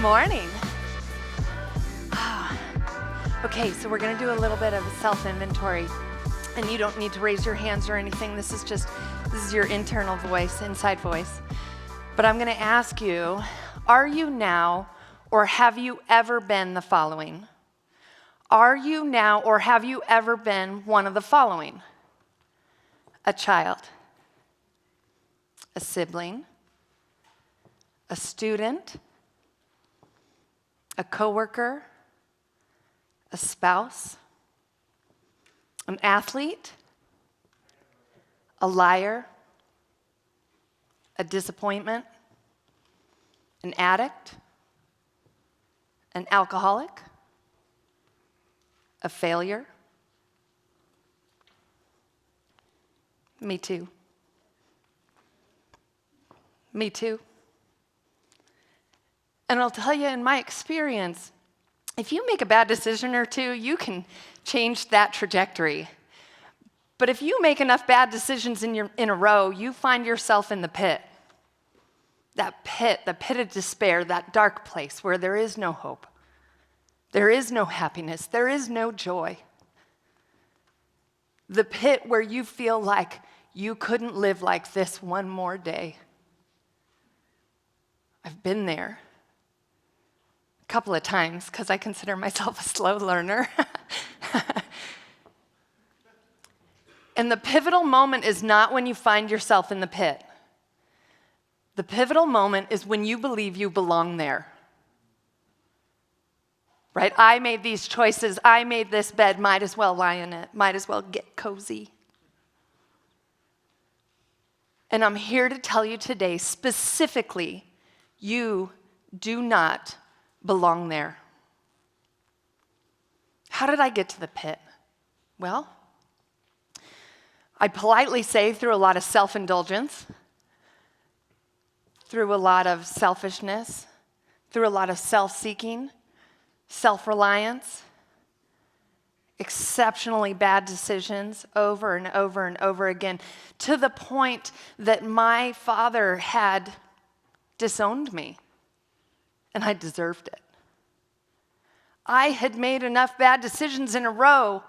morning. Okay, so we're going to do a little bit of a self-inventory, and you don't need to raise your hands or anything. This is your internal voice, inside voice. But I'm going to ask you, are you now or have you ever been the following? Are you now or have you ever been one of the following? A child, a sibling, a student, a coworker, a spouse, an athlete, a liar, a disappointment, an addict, an alcoholic, a failure. Me too. Me too. And I'll tell you, in my experience, if you make a bad decision or two, you can change that trajectory. But if you make enough bad decisions in a row, you find yourself in the pit. That pit, the pit of despair, that dark place where there is no hope. There is no happiness. There is no joy. The pit where you feel like you couldn't live like this one more day. I've been there a couple of times because I consider myself a slow learner. And the pivotal moment is not when you find yourself in the pit. The pivotal moment is when you believe you belong there. Right? I made these choices. I made this bed. Might as well lie in it. Might as well get cozy. And I'm here to tell you today, specifically, you do not belong there. How did I get to the pit? Well, I politely say through a lot of self-indulgence, through a lot of selfishness, through a lot of self-seeking, self-reliance, exceptionally bad decisions over and over and over again, to the point that my father had disowned me, and I deserved it. I had made enough bad decisions in a row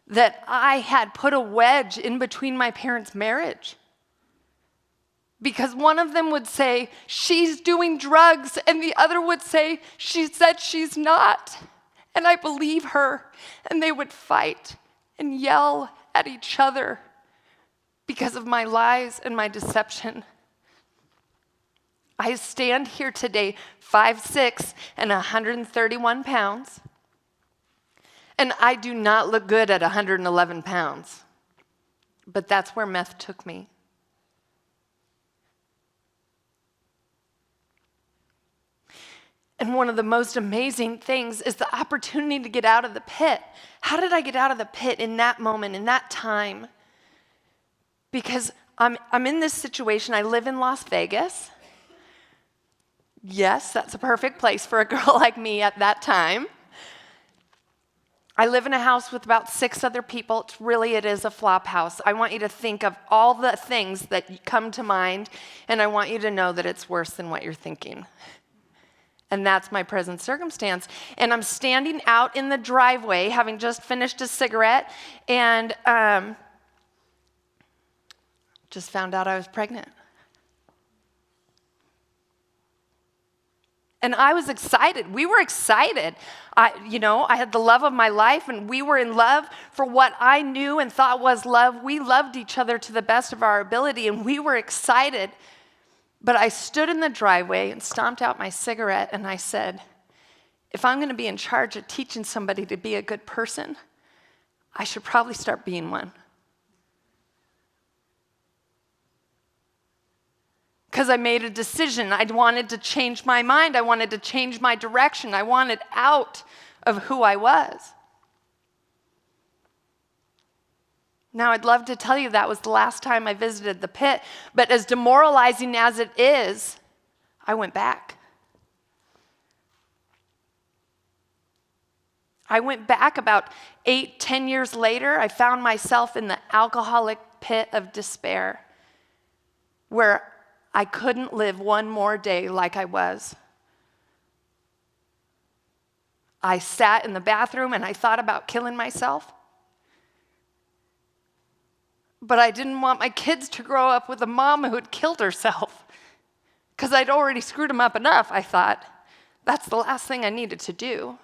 that I had put a wedge in between my parents' marriage. Because one of them would say, she's doing drugs, and the other would say, she said she's not. And I believe her. And they would fight and yell at each other because of my lies and my deception. I stand here today, 5'6" and 131 pounds. And I do not look good at 111 pounds. But that's where meth took me. And one of the most amazing things is the opportunity to get out of the pit. How did I get out of the pit in that moment, in that time? Because I'm in this situation. I live in Las Vegas. Yes, that's a perfect place for a girl like me at that time. I live in a house with about 6 other people. It is a flop house. I want you to think of all the things that come to mind, and I want you to know that it's worse than what you're thinking. And that's my present circumstance. And I'm standing out in the driveway, having just finished a cigarette, and just found out I was pregnant. And I was excited. We were excited. I had the love of my life, and we were in love for what I knew and thought was love. We loved each other to the best of our ability, and we were excited. But I stood in the driveway and stomped out my cigarette, and I said, if I'm going to be in charge of teaching somebody to be a good person, I should probably start being one. Because I made a decision. I wanted to change my mind. I wanted to change my direction. I wanted out of who I was. Now, I'd love to tell you that was the last time I visited the pit, but as demoralizing as it is, I went back. I went back about 8-10 years later. I found myself in the alcoholic pit of despair, where I couldn't live one more day like I was. I sat in the bathroom and I thought about killing myself. But I didn't want my kids to grow up with a mom who had killed herself. Because I'd already screwed them up enough, I thought. That's the last thing I needed to do.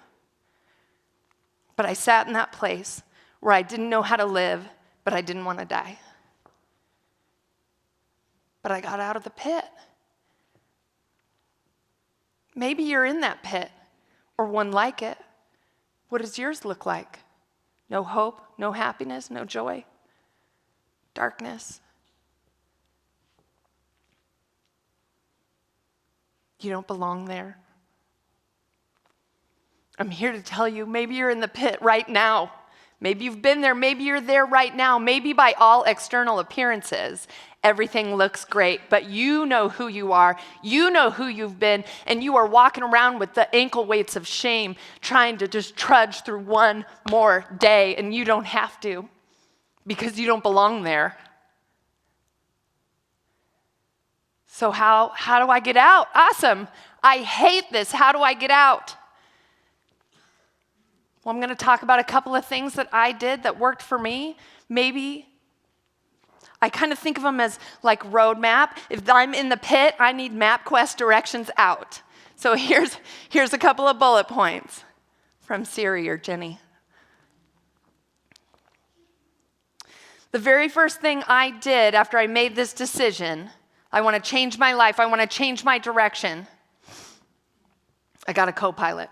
But I sat in that place where I didn't know how to live, but I didn't want to die. But I got out of the pit. Maybe you're in that pit, or one like it. What does yours look like? No hope, no happiness, no joy, darkness. You don't belong there. I'm here to tell you, maybe you're in the pit right now. Maybe you've been there. Maybe you're there right now. Maybe by all external appearances, everything looks great, but you know who you are. You know who you've been, and you are walking around with the ankle weights of shame, trying to just trudge through one more day, and you don't have to because you don't belong there. So how do I get out? Awesome. I hate this. How do I get out? Well, I'm going to talk about a couple of things that I did that worked for me. Maybe I kind of think of them as like roadmap. If I'm in the pit, I need MapQuest directions out. So here's a couple of bullet points from Siri or Jenny. The very first thing I did after I made this decision, I want to change my life, I want to change my direction, I got a co-pilot.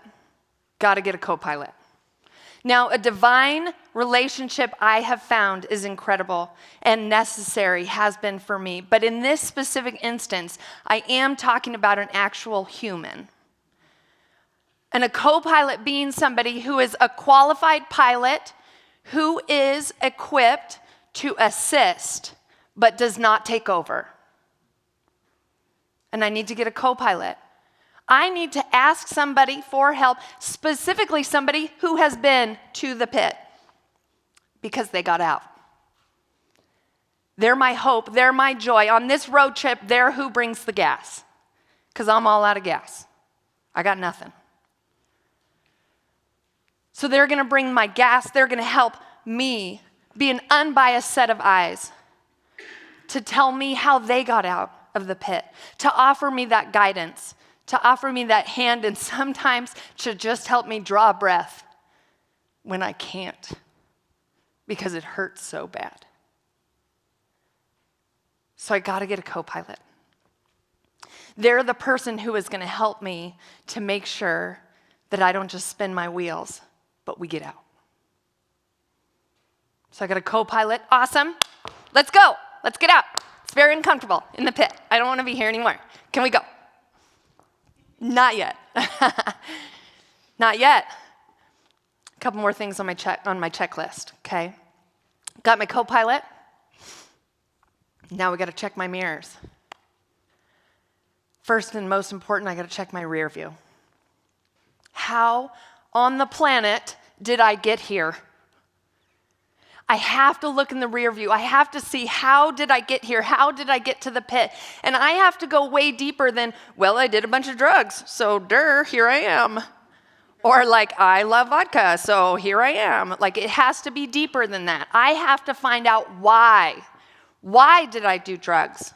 Got to get a co-pilot. Now, a divine relationship I have found is incredible and necessary, has been for me. But in this specific instance, I am talking about an actual human. And a co-pilot being somebody who is a qualified pilot who is equipped to assist but does not take over. And I need to get a co-pilot. I need to ask somebody for help, specifically somebody who has been to the pit because they got out. They're my hope. They're my joy. On this road trip, they're who brings the gas because I'm all out of gas. I got nothing. So they're going to bring my gas. They're going to help me be an unbiased set of eyes to tell me how they got out of the pit, to offer me that guidance, to offer me that hand, and sometimes to just help me draw breath when I can't because it hurts so bad. So I got to get a co-pilot. They're the person who is going to help me to make sure that I don't just spin my wheels, but we get out. So I got a co-pilot. Awesome. Let's go. Let's get out. It's very uncomfortable in the pit. I don't want to be here anymore. Can we go? Not yet. Not yet. A couple more things on my checklist, okay? Got my co-pilot. Now we got to check my mirrors. First and most important, I got to check my rear view. How on the planet did I get here? I have to look in the rear view. I have to see, how did I get here? How did I get to the pit? And I have to go way deeper than, well, I did a bunch of drugs, so here I am. Or like, I love vodka, so here I am. Like, it has to be deeper than that. I have to find out why. Why did I do drugs?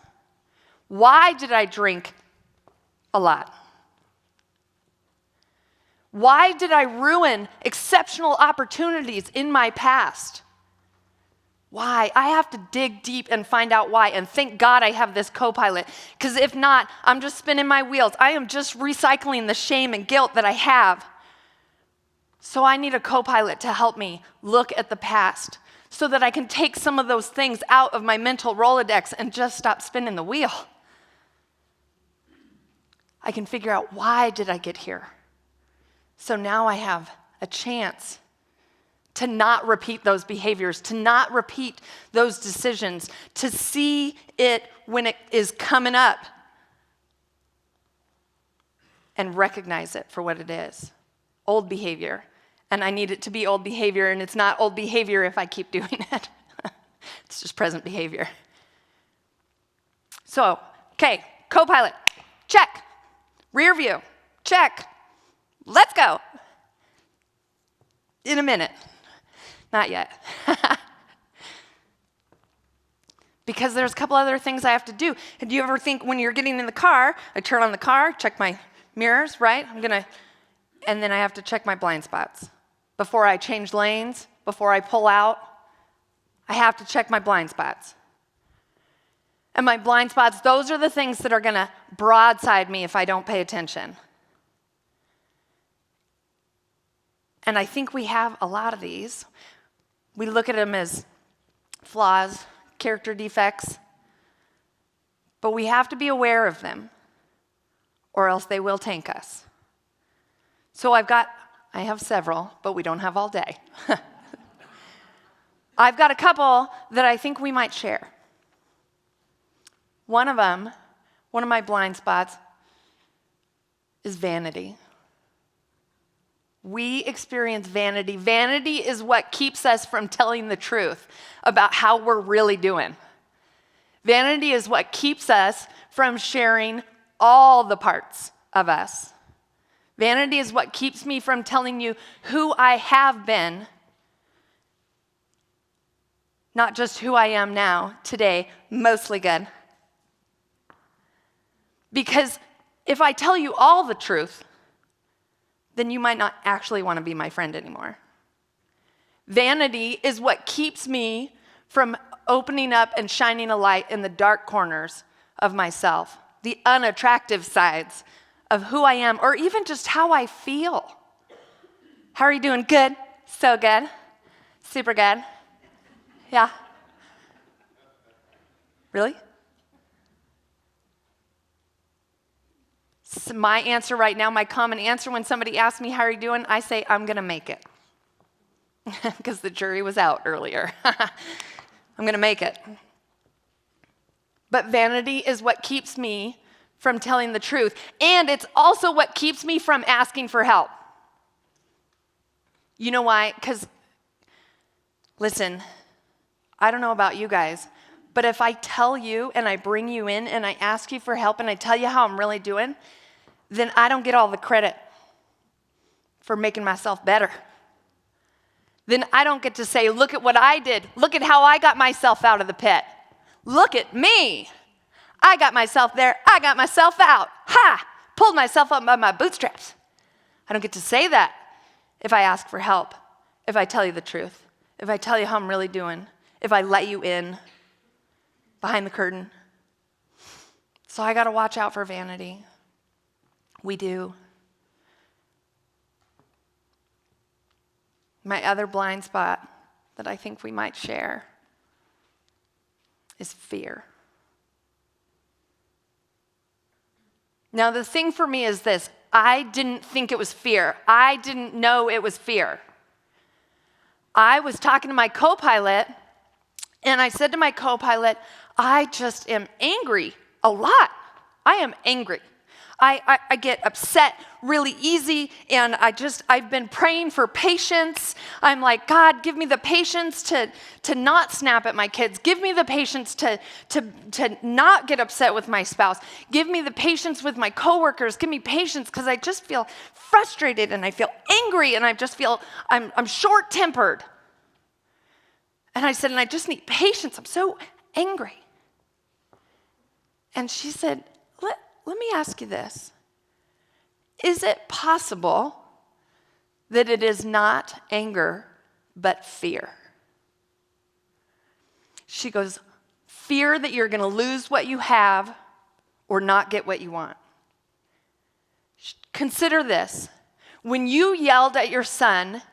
Why did I drink a lot? Why did I ruin exceptional opportunities in my past? Why? I have to dig deep and find out why, and thank God I have this co-pilot, because if not, I'm just spinning my wheels. I am just recycling the shame and guilt that I have. So I need a co-pilot to help me look at the past so that I can take some of those things out of my mental Rolodex and just stop spinning the wheel. I can figure out, why did I get here? So now I have a chance to not repeat those behaviors, to not repeat those decisions, to see it when it is coming up and recognize it for what it is. Old behavior. And I need it to be old behavior, and it's not old behavior if I keep doing it. It's just present behavior. So, okay, co-pilot, check. Rear view, check. Let's go. in a minute. Not yet. Because there's a couple other things I have to do. Do you ever think when you're getting in the car, I turn on the car, check my mirrors, right? And then I have to check my blind spots. Before I change lanes, before I pull out, I have to check my blind spots. And my blind spots, those are the things that are gonna broadside me if I don't pay attention. And I think we have a lot of these. We look at them as flaws, character defects, but we have to be aware of them or else they will tank us. So I have several, but we don't have all day. I've got a couple that I think we might share. One of my blind spots is vanity. We experience vanity. Vanity is what keeps us from telling the truth about how we're really doing. Vanity is what keeps us from sharing all the parts of us. Vanity is what keeps me from telling you who I have been, not just who I am now, today, mostly good. Because if I tell you all the truth, then you might not actually want to be my friend anymore. Vanity is what keeps me from opening up and shining a light in the dark corners of myself, the unattractive sides of who I am, or even just how I feel. How are you doing? Good. So good. Super good. Yeah. Really? So my answer right now, my common answer when somebody asks me, how are you doing? I say, I'm going to make it. Because the jury was out earlier. I'm going to make it. But vanity is what keeps me from telling the truth. And it's also what keeps me from asking for help. You know why? Because, listen, I don't know about you guys, but if I tell you and I bring you in and I ask you for help and I tell you how I'm really doing, then I don't get all the credit for making myself better. Then I don't get to say, look at what I did. Look at how I got myself out of the pit. Look at me. I got myself there. I got myself out. Ha! Pulled myself up by my bootstraps. I don't get to say that if I ask for help, if I tell you the truth, if I tell you how I'm really doing, if I let you in behind the curtain. So I got to watch out for vanity. We do. My other blind spot that I think we might share is fear. Now, the thing for me is this. I didn't think it was fear. I didn't know it was fear. I was talking to my co-pilot, and I said to my co-pilot, I just am angry a lot. I am angry. I get upset really easy, and I've been praying for patience. I'm like, God, give me the patience to not snap at my kids. Give me the patience to not get upset with my spouse. Give me the patience with my coworkers. Give me patience because I just feel frustrated, and I feel angry, and I just feel I'm short-tempered. And I said, and I just need patience. I'm so angry. And she said, let me ask you this. Is it possible that it is not anger, but fear? She goes, fear that you're going to lose what you have or not get what you want. Consider this. When you yelled at your son,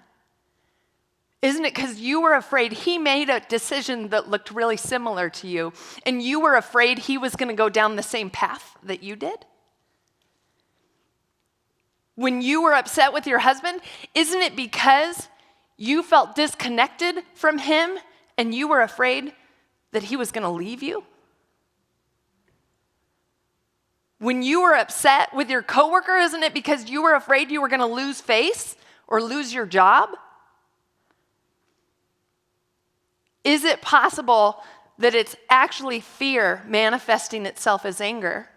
isn't it because you were afraid he made a decision that looked really similar to you, and you were afraid he was going to go down the same path that you did? When you were upset with your husband, isn't it because you felt disconnected from him and you were afraid that he was going to leave you? When you were upset with your coworker, isn't it because you were afraid you were going to lose face or lose your job? Is it possible that it's actually fear manifesting itself as anger?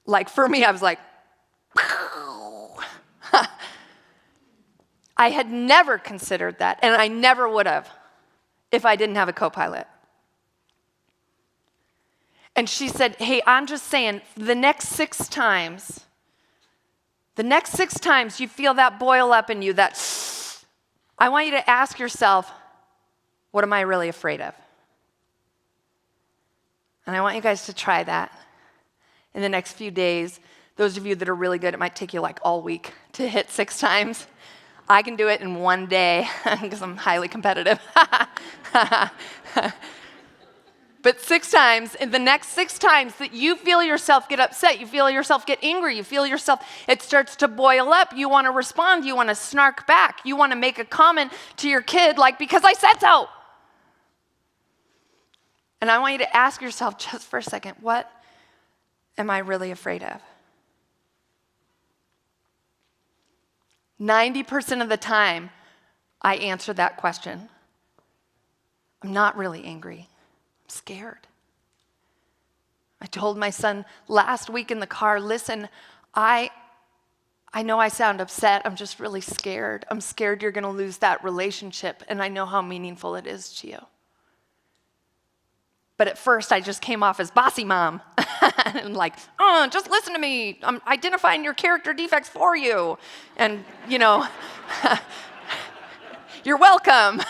Like for me, I was like, I had never considered that, and I never would have if I didn't have a co-pilot. And she said, hey, I'm just saying, the next six times you feel that boil up in you, that I want you to ask yourself, what am I really afraid of? And I want you guys to try that in the next few days. Those of you that are really good, it might take you like all week to hit 6 times. I can do it in one day because I'm highly competitive. But 6 times, in the next 6 times that you feel yourself get upset, you feel yourself get angry, you feel yourself, it starts to boil up, you want to respond, you want to snark back, you want to make a comment to your kid like, because I said so. And I want you to ask yourself just for a second, what am I really afraid of? 90% of the time, I answer that question. I'm not really angry. I'm scared. I told my son last week in the car, listen, I know I sound upset. I'm just really scared. I'm scared you're going to lose that relationship, and I know how meaningful it is to you. But at first, I just came off as bossy mom. And like, just listen to me. I'm identifying your character defects for you. And, you're welcome.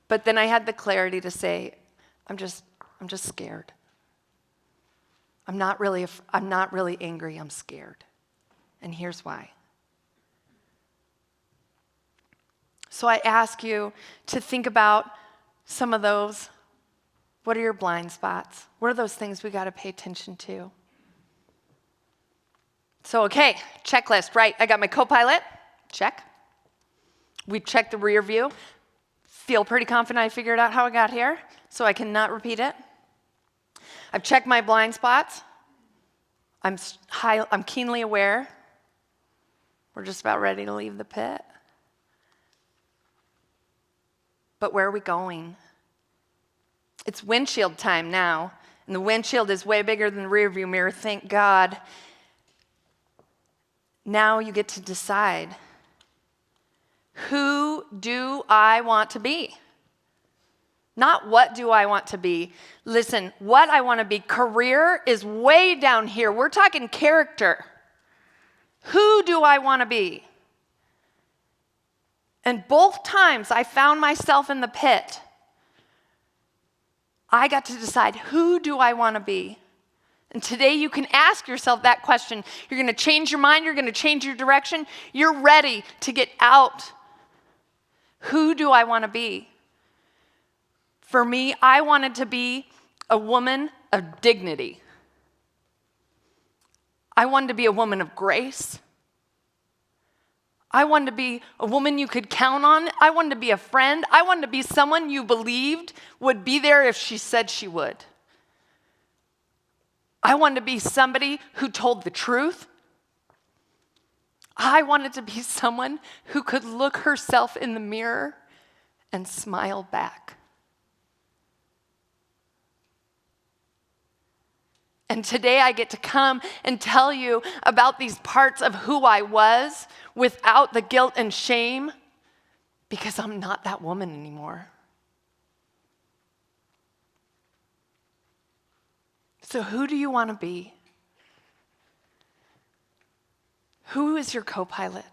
But then I had the clarity to say, I'm just scared. I'm not really angry, I'm scared. And here's why. So I ask you to think about some of those. What are your blind spots? What are those things we got to pay attention to? So, okay, checklist, right? I got my co-pilot, check. We've checked the rear view. Feel pretty confident I figured out how I got here, so I cannot repeat it. I've checked my blind spots. I'm keenly aware. We're just about ready to leave the pit. But where are we going? It's windshield time now, and the windshield is way bigger than the rearview mirror, thank God. Now you get to decide, who do I want to be? Not what do I want to be. Listen, what I want to be, career is way down here. We're talking character. Who do I want to be? And both times I found myself in the pit, I got to decide, who do I want to be? And today you can ask yourself that question. You're going to change your mind. You're going to change your direction. You're ready to get out. Who do I want to be? For me, I wanted to be a woman of dignity. I wanted to be a woman of grace. I wanted to be a woman you could count on. I wanted to be a friend. I wanted to be someone you believed would be there if she said she would. I wanted to be somebody who told the truth. I wanted to be someone who could look herself in the mirror and smile back. And today I get to come and tell you about these parts of who I was without the guilt and shame, because I'm not that woman anymore. So who do you want to be? Who is your co-pilot?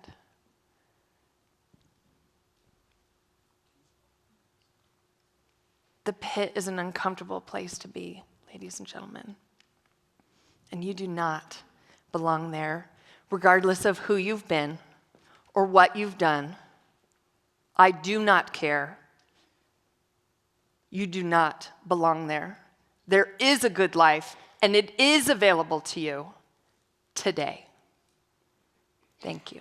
The pit is an uncomfortable place to be, ladies and gentlemen. And you do not belong there, regardless of who you've been or what you've done. I do not care. You do not belong there. There is a good life, and it is available to you today. Thank you.